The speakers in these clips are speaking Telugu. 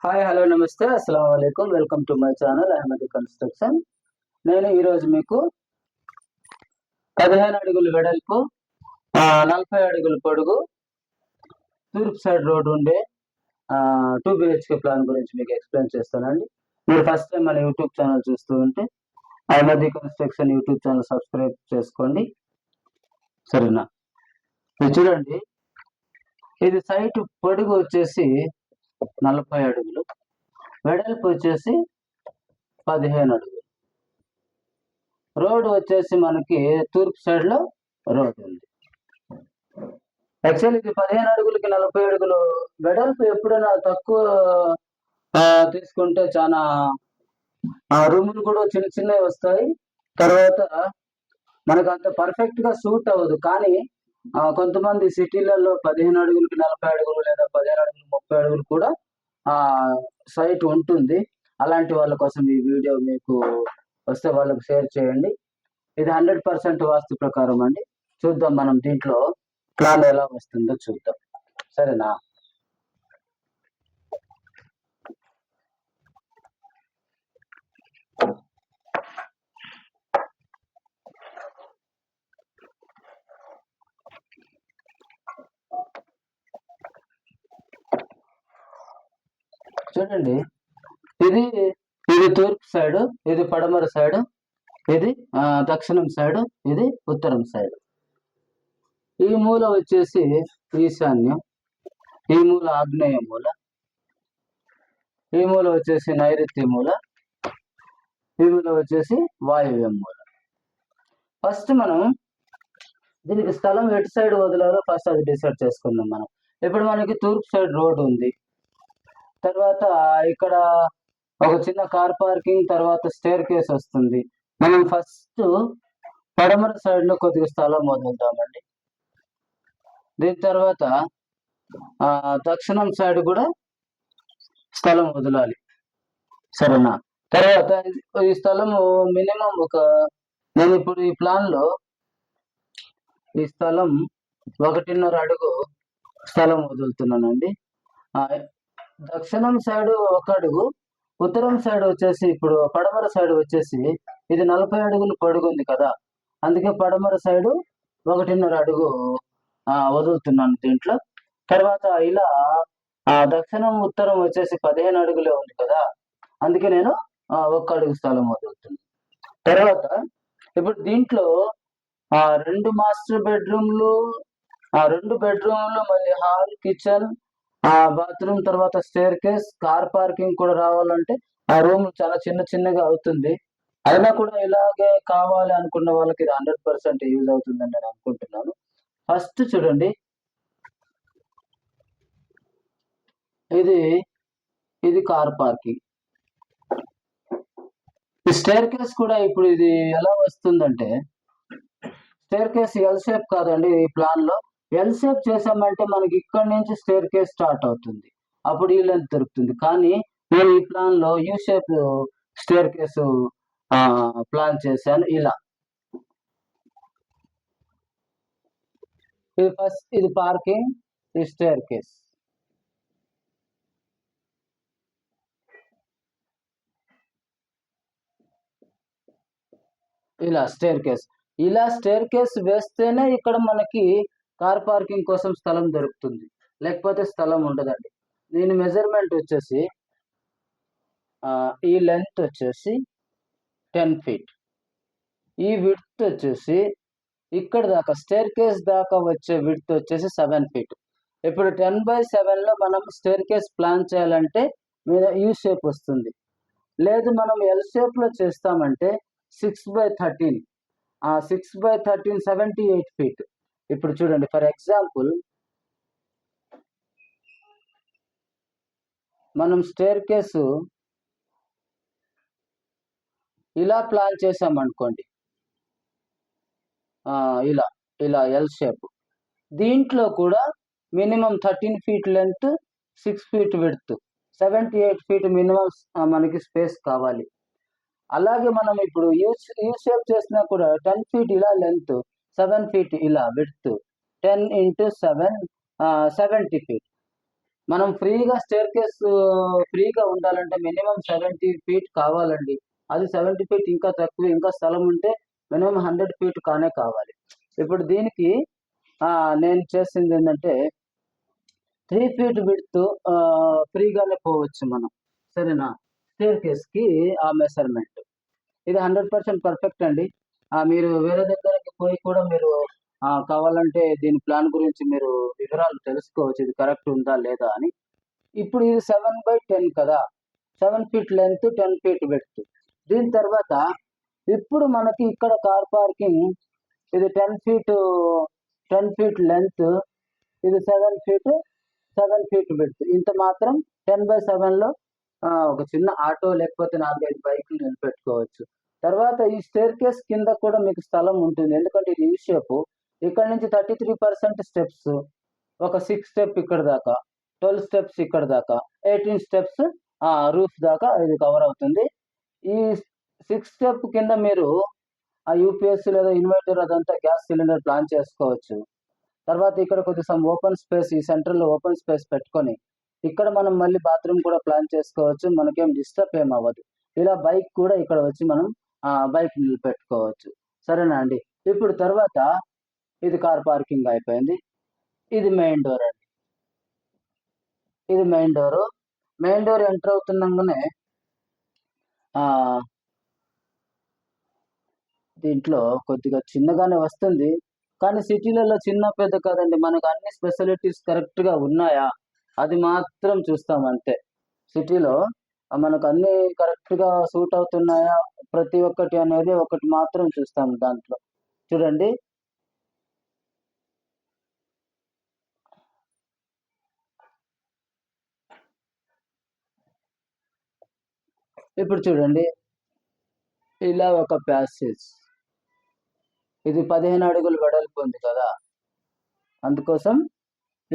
హాయ్ హలో నమస్తే అస్సలం వాలేకుమ్ welcome to my channel Ahmadi construction. నేను ఈరోజు మీకు 15 అడుగులు వెడల్పు 40 అడుగులు పొడుగు తూర్పు సైడ్ రోడ్ ఉండే 2 BHK ప్లాన్ గురించి మీకు ఎక్స్ప్లెయిన్ చేస్తానండి. మీరు ఫస్ట్ టైం మన యూట్యూబ్ ఛానల్ చూస్తూ ఉంటే Ahmadi construction YouTube channel subscribe చేసుకోండి, సరేనా? ఇది చూడండి, ఇది సైట్ పొడుగు వచ్చేసి 40 అడుగులు, వెడల్పు వచ్చేసి 15 అడుగులు. రోడ్ వచ్చేసి మనకి తూర్పు సైడ్ లో రోడ్ ఉంది. యాక్చువల్ ఇది 15 అడుగులకి 40 అడుగులు వెడల్పు ఎప్పుడైనా తక్కువ తీసుకుంటే చాలా రూములు కూడా చిన్న చిన్నవి వస్తాయి. తర్వాత మనకు అంత పర్ఫెక్ట్ గా సూట్ అవ్వదు. కానీ కొంతమంది సిటీలలో 15 అడుగులకి 40 అడుగులు లేదా 15 అడుగులు 30 అడుగులు కూడా సైట్ ఉంటుంది. అలాంటి వాళ్ళ కోసం ఈ వీడియో మీకు వస్తే వాళ్ళకి షేర్ చేయండి. ఇది 100% వాస్తు ప్రకారం అండి. చూద్దాం మనం దీంట్లో ప్లాన్ ఎలా వస్తుందో చూద్దాం, సరేనా? చూడండి, ఇది తూర్పు సైడ్, ఇది పడమర సైడ్, ఇది దక్షిణం సైడ్, ఇది ఉత్తరం సైడ్. ఈ మూల వచ్చేసి ఈశాన్యం, ఈ మూల ఆగ్నేయ మూల, ఈ మూల వచ్చేసి నైరుతి మూల, ఈ మూల వచ్చేసి వాయువ్య మూల. ఫస్ట్ మనం దీనికి స్థలం ఎటు సైడ్ వదిలాలో ఫస్ట్ అది డిసైడ్ చేసుకుందాం మనం. ఇప్పుడు మనకి తూర్పు సైడ్ రోడ్ ఉంది, తర్వాత ఇక్కడ ఒక చిన్న కార్ పార్కింగ్, తర్వాత స్టేర్ కేస్ వస్తుంది. మనం ఫస్ట్ పడమర సైడ్ లో కొద్దిగా స్థలం వదులుదామండి. దీని తర్వాత దక్షిణం సైడ్ కూడా స్థలం వదలాలి, సరేనా? తర్వాత ఈ స్థలము మినిమం నేను ఇప్పుడు ఈ ప్లాన్ లో ఈ స్థలం 1.5 అడుగు స్థలం వదులుతున్నానండి. దక్షిణం సైడ్ 1 అడుగు, ఉత్తరం సైడ్ వచ్చేసి ఇప్పుడు పడమర సైడ్ వచ్చేసి ఇది 40 అడుగులు పొడుగుంది కదా, అందుకే పడమర సైడ్ 1.5 అడుగు వదులుతున్నాను దీంట్లో. తర్వాత ఇలా దక్షిణం ఉత్తరం వచ్చేసి 15 అడుగులే ఉంది కదా, అందుకే నేను 1 అడుగు స్థలం వదులుతున్నాను. తర్వాత ఇప్పుడు దీంట్లో 2 మాస్టర్ బెడ్రూమ్లు, 2 బెడ్రూమ్లు, మళ్ళీ హాల్, కిచెన్, బాత్రూమ్, తర్వాత స్టేర్ కేస్, కార్ పార్కింగ్ కూడా రావాలంటే ఆ రూమ్ చాలా చిన్నగా అవుతుంది. అయినా కూడా ఇలాగే కావాలి అనుకున్న వాళ్ళకి ఇది 100% యూజ్ అవుతుందని నేను అనుకుంటున్నాను. ఫస్ట్ చూడండి, ఇది కార్ పార్కింగ్. ఈ స్టేర్ కేస్ కూడా ఇప్పుడు ఇది ఎలా వస్తుందంటే, స్టేర్ కేస్ ఎల్ షేప్ కాదండి. ఈ ప్లాన్ లో ఎల్ షేప్ చేసామంటే మనకి ఇక్కడ నుంచి స్టేర్ కేస్ స్టార్ట్ అవుతుంది, అప్పుడు ఈ లెంత్ దొరుకుతుంది. కానీ నేను ఈ ప్లాన్ లో U shape staircase plan చేశాను. ఇలా ఇది పార్కింగ్, ఈ స్టేర్ కేస్, ఇలా స్టేర్ కేస్ వేస్తేనే ఇక్కడ మనకి కార్ పార్కింగ్ కోసం స్థలం దొరుకుతుంది, లేకపోతే స్థలం ఉండదండి. దీని మెజర్మెంట్ వచ్చేసి ఈ లెంత్ వచ్చేసి 10 feet, ఈ విడ్త్ వచ్చేసి ఇక్కడ దాకా స్టేర్ కేస్ దాకా వచ్చే విడ్త్ వచ్చేసి 7 feet. ఇప్పుడు 10/7 లో మనం స్టేర్ కేస్ ప్లాన్ చేయాలంటే మీద యూ షేప్ వస్తుంది. లేదు మనం ఎల్ షేప్ లో చేస్తామంటే 6/13, 6/13 78 feet. ఇప్పుడు చూడండి, ఫర్ ఎగ్జాంపుల్ మనం స్టేర్ కేసు ఇలా ప్లాన్ చేసామనుకోండి, ఇలా ఎల్ షేప్. దీంట్లో కూడా minimum 13 feet length, 6 feet width, 78 feet minimum మనకి స్పేస్ కావాలి. అలాగే మనం ఇప్పుడు యూ షేప్ చేసినా కూడా 10 feet ఇలా లెంత్, 7 feet ఇలా విడ్త్, 10 × 7 70 feet. మనం ఫ్రీగా స్టేర్ కేస్ ఫ్రీగా ఉండాలంటే మినిమం 70 ఫీట్ కావాలండి. అది 70 ఫీట్ ఇంకా తక్కువ, ఇంకా స్థలం ఉంటే మినిమం 100 ఫీట్ కానే కావాలి. ఇప్పుడు దీనికి నేను చేసింది ఏంటంటే 3 ఫీట్ విడ్త్ ఫ్రీగానే పోవచ్చు మనం. సరేనా? స్టేర్ కేస్కి ఆ మెజర్మెంట్ ఇది 100% పర్ఫెక్ట్ అండి. మీరు వేరే దగ్గరికి పోయి కూడా మీరు కావాలంటే దీని ప్లాన్ గురించి మీరు వివరాలు తెలుసుకోవచ్చు. ఇది కరెక్ట్ ఉందా లేదా అని. ఇప్పుడు ఇది 7/10 కదా, 7 ఫీట్ లెంత్, 10 ఫీట్ విడ్త్. దీని తర్వాత ఇప్పుడు మనకి ఇక్కడ కార్ పార్కింగ్ ఇది 10 ఫీట్ లెంత్, ఇది 7 ఫీట్ విడ్త్. ఇంత మాత్రం 10/7లో ఒక చిన్న ఆటో లేకపోతే 4-5 బైకులు నిలబెట్టుకోవచ్చు. తర్వాత ఈ స్టేర్ కేస్ కింద కూడా మీకు స్థలం ఉంటుంది. ఎందుకంటే ఇది యూ షేప్. ఇక్కడ నుంచి 33% స్టెప్స్, ఒక 6 స్టెప్ ఇక్కడ దాకా, 12 స్టెప్స్ ఇక్కడ దాకా, 18 స్టెప్స్ రూఫ్ దాకా ఇది కవర్ అవుతుంది. ఈ 6 స్టెప్ కింద మీరు యూపీఎస్ లేదా ఇన్వర్టర్ అదంతా గ్యాస్ సిలిండర్ ప్లాన్ చేసుకోవచ్చు. తర్వాత ఇక్కడ కొద్దిగా ఓపెన్ స్పేస్, ఈ సెంటర్లో ఓపెన్ స్పేస్ పెట్టుకొని ఇక్కడ మనం మళ్ళీ బాత్రూమ్ కూడా ప్లాన్ చేసుకోవచ్చు. మనకేం డిస్టర్బ్ ఏం అవ్వదు. ఇలా బైక్ కూడా ఇక్కడ వచ్చి మనం బైక్ నిలబెట్టుకోవచ్చు. సరేనా అండి? ఇప్పుడు తర్వాత ఇది కార్ పార్కింగ్ అయిపోయింది. ఇది మెయిన్ డోర్ అండి. ఇది main door. Main door enter అవుతుండగానే దీంట్లో కొద్దిగా చిన్నగానే వస్తుంది. కానీ సిటీలలో చిన్న పెద్ద కాదండి. మనకు అన్ని ఫెసిలిటీస్ కరెక్ట్గా ఉన్నాయా అది మాత్రం చూస్తాం అంతే. సిటీలో మనకు అన్ని కరెక్ట్గా సూట్ అవుతున్నాయా ప్రతి ఒక్కటి అనేది ఒకటి మాత్రం చూస్తాం దాంట్లో. చూడండి, ఇప్పుడు చూడండి, ఇలా ఒక ప్యాసేజ్. ఇది 15 అడుగులు వెడల్పు ఉంది కదా, అందుకోసం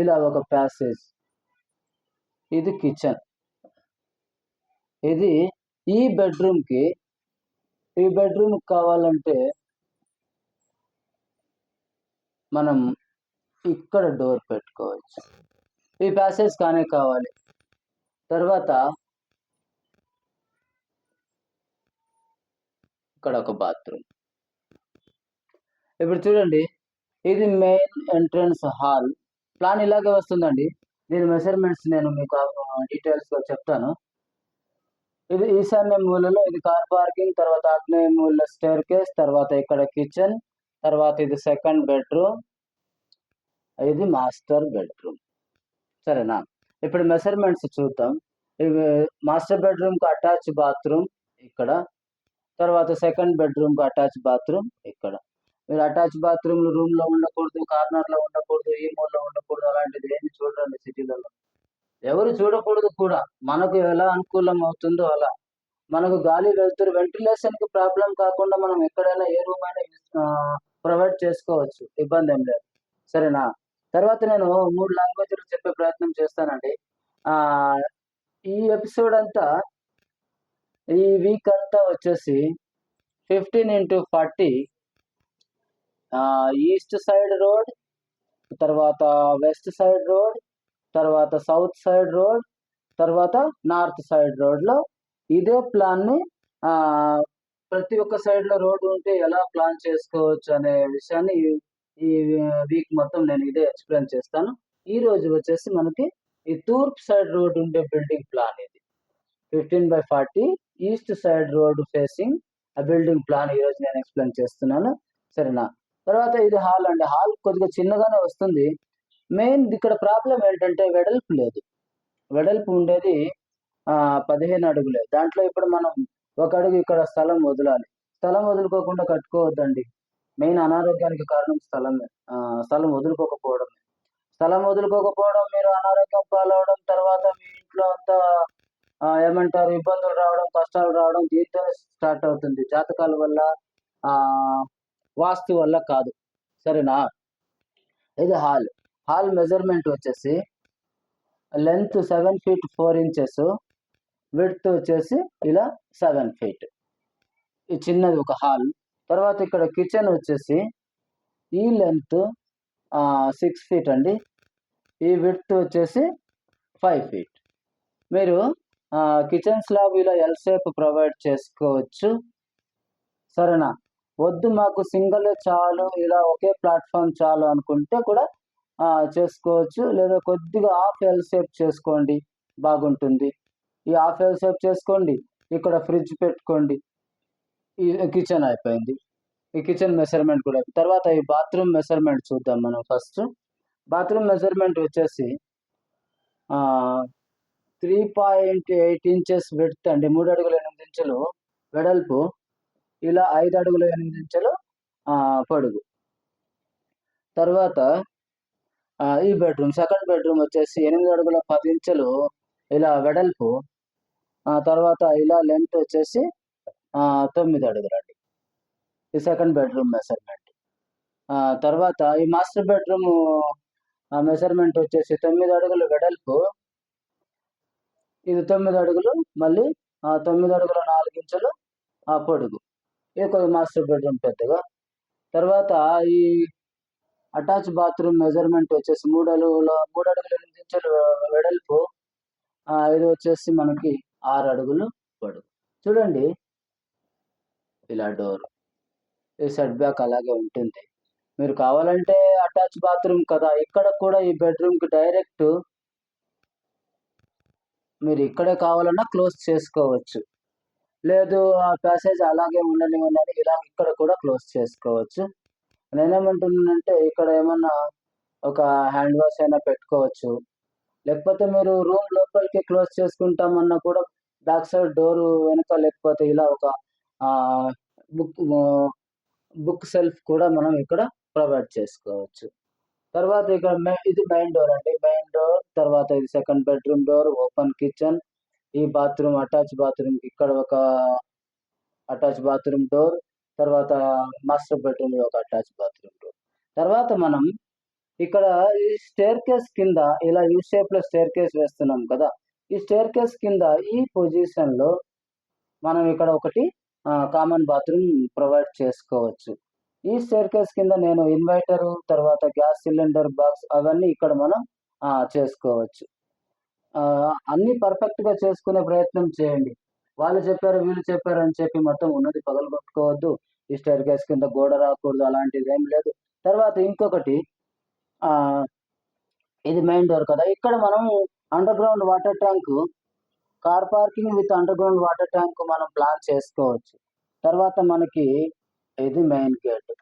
ఇలా ఒక ప్యాసేజ్. ఇది కిచెన్. ఇది ఈ బెడ్రూమ్కి కావాలంటే మనం ఇక్కడ డోర్ పెట్టుకోవచ్చు. ఈ ప్యాసేజ్ కానే కావాలి. తర్వాత ఇక్కడ ఒక బాత్రూమ్. ఇప్పుడు చూడండి, ఇది మెయిన్ ఎంట్రన్స్ హాల్. ప్లాన్ ఇలాగే వస్తుందండి. దీని మెజర్మెంట్స్ నేను మీకు డీటెయిల్స్గా చెప్తాను. ఇది ఈశాన్య మూలలో ఇది కార్ పార్కింగ్, తర్వాత ఆగ్నేయ మూలలో స్టేర్ కేస్, తర్వాత ఇక్కడ కిచెన్, తర్వాత ఇది సెకండ్ బెడ్రూమ్, ఇది మాస్టర్ బెడ్రూమ్. సరేనా? ఇప్పుడు మెజర్మెంట్స్ చూద్దాం. ఇవి మాస్టర్ బెడ్రూమ్కి అటాచ్ బాత్రూమ్ ఇక్కడ, తర్వాత సెకండ్ బెడ్రూమ్కి అటాచ్ బాత్రూమ్ ఇక్కడ. మీరు అటాచ్ బాత్రూమ్ రూమ్లో ఉండకూడదు, కార్నర్లో ఉండకూడదు, ఈ మూలలో ఉండకూడదు, అలాంటిది ఏమి చూడండి సిటీలలో. ఎవరు చూడకూడదు కూడా. మనకు ఎలా అనుకూలం అవుతుందో అలా. మనకు గాలి వెళ్తురు వెంటిలేషన్కి ప్రాబ్లం కాకుండా మనం ఎక్కడైనా ఏ రూమ్ అయినా ప్రొవైడ్ చేసుకోవచ్చు, ఇబ్బంది ఏం లేదు. సరేనా? తర్వాత నేను 3 లాంగ్వేజ్లు చెప్పే ప్రయత్నం చేస్తానండి. ఈ ఎపిసోడ్ అంతా, ఈ వీక్ అంతా వచ్చేసి 15x40 ఈస్ట్ సైడ్ రోడ్, తర్వాత వెస్ట్ సైడ్ రోడ్, తర్వాత సౌత్ సైడ్ రోడ్, తర్వాత నార్త్ సైడ్ రోడ్లో ఇదే ప్లాన్ని ప్రతి ఒక్క సైడ్లో రోడ్డు ఉంటే ఎలా ప్లాన్ చేసుకోవచ్చు అనే విషయాన్ని ఈ వీక్ మొత్తం నేను ఇదే ఎక్స్ప్లెయిన్ చేస్తాను. ఈ రోజు వచ్చేసి మనకి ఈ తూర్పు సైడ్ రోడ్ ఉండే బిల్డింగ్ ప్లాన్ ఇది 15/40 ఈస్ట్ సైడ్ రోడ్ ఫేసింగ్ ఆ బిల్డింగ్ ప్లాన్ ఈరోజు నేను ఎక్స్ప్లెయిన్ చేస్తున్నాను. సరేనా? తర్వాత ఇది హాల్ అండి. హాల్ కొద్దిగా చిన్నగానే వస్తుంది. మెయిన్ ఇక్కడ ప్రాబ్లం ఏంటంటే వెడల్పు లేదు. వెడల్పు ఉండేది 15 అడుగులే. దాంట్లో ఇప్పుడు మనం 1 అడుగు ఇక్కడ స్థలం వదలాలి. స్థలం వదులుకోకుండా కట్టుకోవద్దండి. మెయిన్ అనారోగ్యానికి కారణం స్థలమే. స్థలం వదులుకోకపోవడం. స్థలం వదులుకోకపోవడం, మీరు అనారోగ్యం పాలవడం, తర్వాత మీ ఇంట్లో అంతా ఏమంటారు ఇబ్బందులు రావడం, కష్టాలు రావడం దీంతోనే స్టార్ట్ అవుతుంది. జాతకాల వల్ల, వాస్తు వల్ల కాదు. సరేనా? ఇది హాల్. హాల్ మెజర్మెంట్ వచ్చేసి లెంత్ 7 feet 4 inches, విడ్త్ వచ్చేసి ఇలా 7 feet. ఈ చిన్నది ఒక హాల్. తర్వాత ఇక్కడ కిచెన్ వచ్చేసి ఈ లెంత్ 6 feet అండి. ఈ విడ్త్ వచ్చేసి 5 feet. మీరు కిచెన్ స్లాబ్ ఇలా ఎల్ షేప్ ప్రొవైడ్ చేసుకోవచ్చు. సరేనా? వద్దు మాకు సింగిల్ చాలు, ఇలా ఒకే ప్లాట్ఫామ్ చాలు అనుకుంటే కూడా చేసుకోవచ్చు. లేదా కొద్దిగా హాఫ్ ఎల్ షేప్ చేసుకోండి, బాగుంటుంది. ఈ హాఫ్ ఎల్ షేప్ చేసుకోండి, ఇక్కడ ఫ్రిడ్జ్ పెట్టుకోండి. ఈ కిచెన్ అయిపోయింది. ఈ కిచెన్ మెజర్మెంట్ కూడా తర్వాత ఈ బాత్రూమ్ మెజర్మెంట్ చూద్దాం మనం ఫస్ట్. బాత్రూమ్ మెజర్మెంట్ వచ్చేసి 3.8 ఇంచెస్ విడ్త్ అండి, 3 అడుగుల 8 ఇంచులు వెడల్పు, ఇలా 5 అడుగుల 8 ఇంచులు పొడుగు. తర్వాత ఈ బెడ్రూమ్, సెకండ్ బెడ్రూమ్ వచ్చేసి 8 అడుగుల 10 ఇంచులు ఇలా వెడల్పు, తర్వాత ఇలా లెంత్ వచ్చేసి 9 అడుగులండి. ఈ సెకండ్ బెడ్రూమ్ మెజర్మెంట్. తర్వాత ఈ మాస్టర్ బెడ్రూమ్ మెజర్మెంట్ వచ్చేసి 9 అడుగుల వెడల్పు, ఇది 9 అడుగులు, మళ్ళీ 9 అడుగుల 4 ఇంచులు పొడుగు. ఇది కొంచెం మాస్టర్ బెడ్రూమ్ పెద్దగా. తర్వాత ఈ అటాచ్ బాత్రూమ్ మెజర్మెంట్ వచ్చేసి 3 అడుగుల 8 ఇంచులు వెడల్పు, ఇది వచ్చేసి మనకి 6 అడుగులు పొడుగు. చూడండి, ఇలా డోర్, ఈ సెట్ బ్యాక్ అలాగే ఉంటుంది. మీరు కావాలంటే అటాచ్ బాత్రూమ్ కదా, ఇక్కడ కూడా ఈ బెడ్రూమ్కి డైరెక్ట్ మీరు ఇక్కడే కావాలన్నా క్లోజ్ చేసుకోవచ్చు. లేదు ఆ ప్యాసేజ్ అలాగే ఉండని ఇలా ఇక్కడ కూడా క్లోజ్ చేసుకోవచ్చు. నేనేమంటున్నానంటే ఇక్కడ ఏమన్నా ఒక హ్యాండ్ వాష్ అయినా పెట్టుకోవచ్చు. లేకపోతే మీరు రూమ్ లోపలికి క్లోజ్ చేసుకుంటామన్నా కూడా బ్యాక్ సైడ్ డోరు వెనుక, లేకపోతే ఇలా ఒక బుక్ బుక్ సెల్ఫ్ కూడా మనం ఇక్కడ ప్రొవైడ్ చేసుకోవచ్చు. తర్వాత ఇక్కడ ఇది మెయిన్ డోర్ అండి, మెయిన్ డోర్. తర్వాత ఇది second bedroom door, open kitchen. ఈ బాత్రూమ్ అటాచ్ బాత్రూమ్, ఇక్కడ ఒక అటాచ్ బాత్రూమ్ డోర్. తర్వాత మాస్టర్ బెడ్రూమ్ లో ఒక అటాచ్ బాత్రూమ్ డోర్. తర్వాత మనం ఇక్కడ ఈ స్టేర్ కేస్ కింద ఇలా యూ షేప్ లో స్టేర్ కేస్ వేస్తున్నాం కదా, ఈ స్టేర్ కేస్ కింద ఈ పొజిషన్ లో మనం ఇక్కడ ఒకటి కామన్ బాత్రూమ్ ప్రొవైడ్ చేసుకోవచ్చు. ఈ స్టేర్ కేస్ కింద నేను ఇన్వర్టర్, తర్వాత గ్యాస్ సిలిండర్ బాక్స్, అవన్నీ ఇక్కడ మనం చేసుకోవచ్చు. అన్ని పర్ఫెక్ట్ గా చేసుకునే ప్రయత్నం చేయండి. వాళ్ళు చెప్పారు వీళ్ళు చెప్పారు అని చెప్పి మొత్తం ఉన్నది పగలగొట్టుకోవద్దు. ఈ స్టేర్ కేస్ కింద గోడ రాకూడదు, అలాంటిది ఏం లేదు. తర్వాత ఇంకొకటి, ఇది మెయిన్ డోర్ కదా, ఇక్కడ మనం under ground water tank, car parking with under ground water tank మనం ప్లాన్ చేసుకోవచ్చు. తర్వాత మనకి ఇది మెయిన్ గేట్,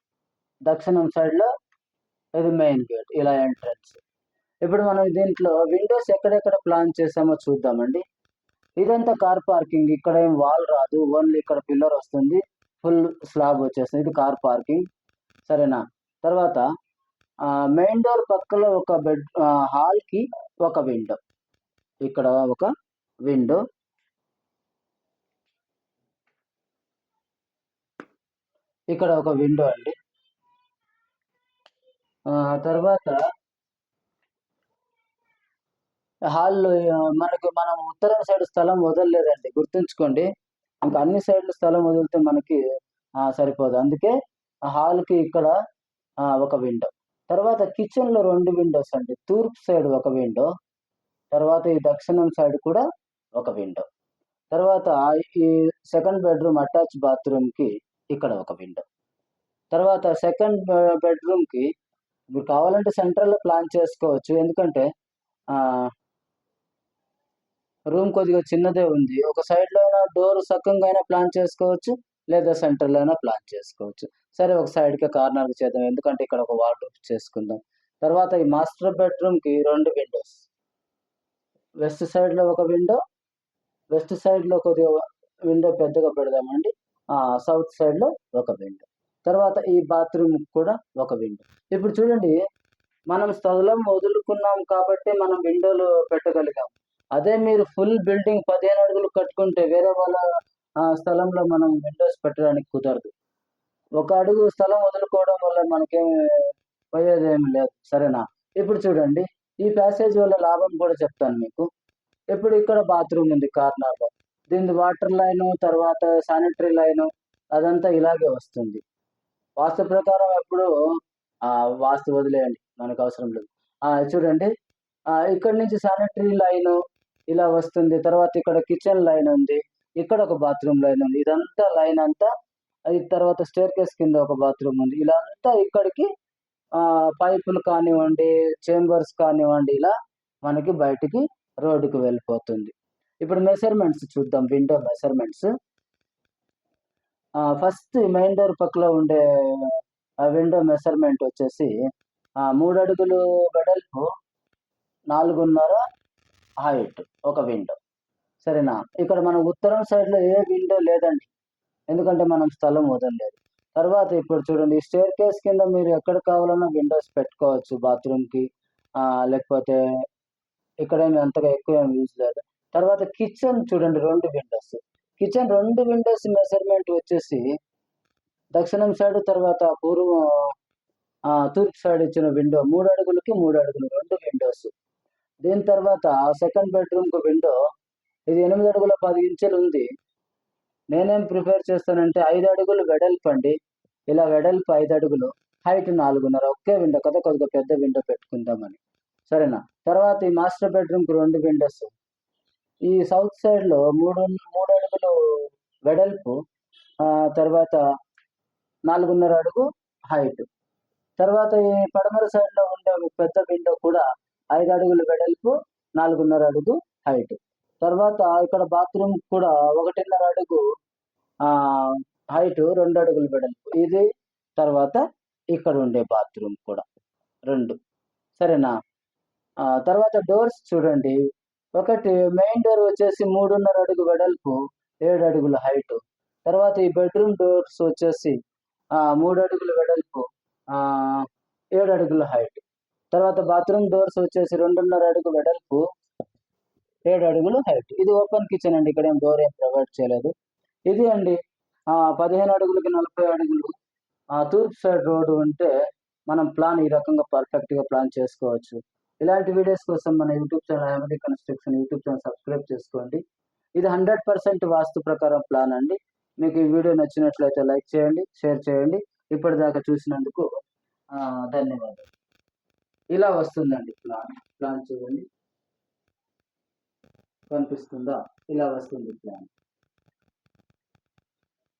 దక్షిణం సైడ్ లో ఇది మెయిన్ గేట్, ఇలా ఎంట్రన్స్. ఇప్పుడు మనం దీంట్లో విండోస్ ఎక్కడెక్కడ ప్లాన్ చేసామో చూద్దామండి. ఇదంతా కార్ పార్కింగ్, ఇక్కడ ఏం వాల్ రాదు, ఓన్లీ ఇక్కడ పిల్లర్ వస్తుంది, ఫుల్ స్లాబ్ వచ్చేస్తుంది. ఇది కార్ పార్కింగ్, సరేనా? తర్వాత మెయిన్ డోర్ పక్కలో ఒక హాల్ కి ఒక విండో, ఇక్కడ ఒక విండో, ఇక్కడ ఒక విండో అండి. తర్వాత హాల్లో మనం ఉత్తరం సైడ్ స్థలం వదలలేదండి, గుర్తుంచుకోండి. ఇంకా అన్ని సైడ్లు స్థలం వదిలితే మనకి సరిపోదు. అందుకే హాల్కి ఇక్కడ ఒక విండో. తర్వాత కిచెన్ లో 2 విండోస్ అండి, తూర్పు సైడ్ ఒక విండో, తర్వాత ఈ దక్షిణం సైడ్ కూడా ఒక విండో. తర్వాత ఈ సెకండ్ బెడ్రూమ్ అటాచ్ బాత్రూమ్ కి ఇక్కడ ఒక విండో. తర్వాత సెకండ్ బెడ్రూమ్ కి మీరు కావాలంటే సెంట్రల్ లో ప్లాన్ చేసుకోవచ్చు, ఎందుకంటే రూమ్ కొద్దిగా చిన్నదే ఉంది. ఒక సైడ్ లో అయినా డోర్ సక్కంగా అయినా ప్లాన్ చేసుకోవచ్చు, లేదా సెంటర్ లో అయినా ప్లాన్ చేసుకోవచ్చు. సరే, ఒక సైడ్ కి కార్నర్ కి చేద్దాం, ఎందుకంటే ఇక్కడ ఒక వార్డ్రోబ్ చేసుకుందాం. తర్వాత ఈ మాస్టర్ బెడ్రూమ్ కి 2 విండోస్, వెస్ట్ సైడ్ లో ఒక విండో, వెస్ట్ సైడ్ లో కొద్దిగా విండో పెద్దగా పెడదామండి, సౌత్ సైడ్ లో ఒక విండో. తర్వాత ఈ బాత్రూమ్ కూడా ఒక విండో. ఇప్పుడు చూడండి, మనం స్థలం వదులుకున్నాం కాబట్టి మనం విండోలు పెట్టగలిగాం. అదే మీరు ఫుల్ బిల్డింగ్ 15 అడుగులు కట్టుకుంటే వేరే వాళ్ళ స్థలంలో మనం విండోస్ పెట్టడానికి కుదరదు. 1 అడుగు స్థలం వదులుకోవడం వల్ల మనకేం పోయేదేమి లేదు, సరేనా? ఇప్పుడు చూడండి, ఈ ప్యాసేజ్ వల్ల లాభం కూడా చెప్తాను మీకు. ఇప్పుడు ఇక్కడ బాత్రూమ్ ఉంది కార్నర్ లో, దీని వాటర్ లైన్, తర్వాత శానిటరీ లైన్, అదంతా ఇలాగే వస్తుంది. వాస్తు ప్రకారం ఎప్పుడు వాస్తు వదిలేయండి, మనకు అవసరం లేదు. చూడండి, ఇక్కడ నుంచి శానిటరీ లైన్ ఇలా వస్తుంది. తర్వాత ఇక్కడ కిచెన్ లైన్ ఉంది. ఇక్కడ ఒక బాత్రూమ్ లైన్ ఉంది. ఇదంతా లైన్ అంతా తర్వాత స్టేర్ కేస్ కింద ఒక బాత్రూమ్ ఉంది. ఇలా అంతా ఇక్కడికి పైపులు కానివ్వండి, చేంబర్స్ కానివ్వండి, ఇలా మనకి బయటికి రోడ్డుకి వెళ్ళిపోతుంది. ఇప్పుడు మెజర్మెంట్స్ చూద్దాం. Window measurements. First main door పక్కలో ఉండే విండో మెజర్మెంట్ వచ్చేసి 3 అడుగులు వెడల్పు, 4.5 హైట్ ఒక విండో. సరేనా? ఇక్కడ మన ఉత్తరం సైడ్‌లో ఏ విండో లేదండి. ఎందుకంటే మనం స్థలం వదలలేదు. తర్వాత ఇప్పుడు చూడండి, స్టేర్ కేస్ కింద మీరు ఎక్కడ కావాలన్నా విండోస్ పెట్టుకోవచ్చు బాత్రూమ్‌కి. లేకపోతే ఇక్కడేమి అంతగా ఎక్కువ ఏమి యూజ్ లేదు. తర్వాత కిచెన్ చూడండి, 2 విండోస్. కిచెన్ 2 విండోస్ మెజర్మెంట్ వచ్చేసి దక్షిణం సైడ్, తర్వాత తూర్పు సైడ్ ఇచ్చిన విండో 3 అడుగులకి 3 అడుగులు 2 విండోస్. దీని తర్వాత సెకండ్ బెడ్‌రూమ్‌కి విండో ఇది 8 అడుగుల 10 ఇంచులు ఉంది. నేనేం ప్రిఫర్ చేస్తానంటే 5 అడుగులు వెడల్పు అండి. ఇలా వెడల్పు 5 అడుగులు, హైట్ 4.5. ఒకే విండో కదా, కొద్దిగా పెద్ద విండో పెట్టుకుందామని. సరేనా? తర్వాత ఈ మాస్టర్ బెడ్‌రూమ్‌కి 2 విండోస్. ఈ సౌత్ సైడ్‌లో 3 అడుగులు వెడల్పు, తర్వాత 4.5 అడుగు హైట్. తర్వాత ఈ పడమర సైడ్‌లో ఉండే పెద్ద విండో కూడా 5 అడుగులు వెడల్పు, 4.5 అడుగు హైట్. తర్వాత ఇక్కడ బాత్రూమ్ కూడా 1.5 అడుగు హైట్, 2 అడుగులు వెడల్పు. ఇది తర్వాత ఇక్కడ ఉండే బాత్రూమ్ కూడా 2. సరేనా? తర్వాత డోర్స్ చూడండి. ఒకటి మెయిన్ డోర్ వచ్చేసి 3.5 అడుగు వెడల్పు, 7 అడుగుల హైట్. తర్వాత ఈ బెడ్‌రూమ్ డోర్స్ వచ్చేసి 3 అడుగుల వెడల్పు, 7 అడుగుల హైట్. తర్వాత బాత్రూమ్ డోర్స్ వచ్చేసి 2.5 అడుగు వెడల్పు, 7 అడుగులు హైట్. ఇది ఓపెన్ కిచెన్ అండి. ఇక్కడ డోర్ ఏం ప్రొవైడ్ చేయలేదు. ఇది అండి 15 అడుగులకి 40 అడుగులు. తూర్పు సైడ్ రోడ్డు ఉంటే మనం ప్లాన్ ఈ రకంగా పర్ఫెక్ట్‌గా ప్లాన్ చేసుకోవచ్చు. ఇలాంటి వీడియోస్ కోసం మన యూట్యూబ్ ఛానల్ హ్యామరీ కన్‌స్ట్రక్షన్ యూట్యూబ్ ఛానల్ సబ్స్క్రైబ్ చేసుకోండి. ఇది 100% వాస్తు ప్రకారం ప్లాన్ అండి. మీకు ఈ వీడియో నచ్చినట్లయితే లైక్ చేయండి, షేర్ చేయండి. ఇప్పటిదాకా చూసినందుకు ధన్యవాదాలు. ఇలా వస్తుందండి ప్లాన్. ప్లాన్ చూడండి. కనిపిస్తుందా? ఇలా వస్తుంది ప్లాన్.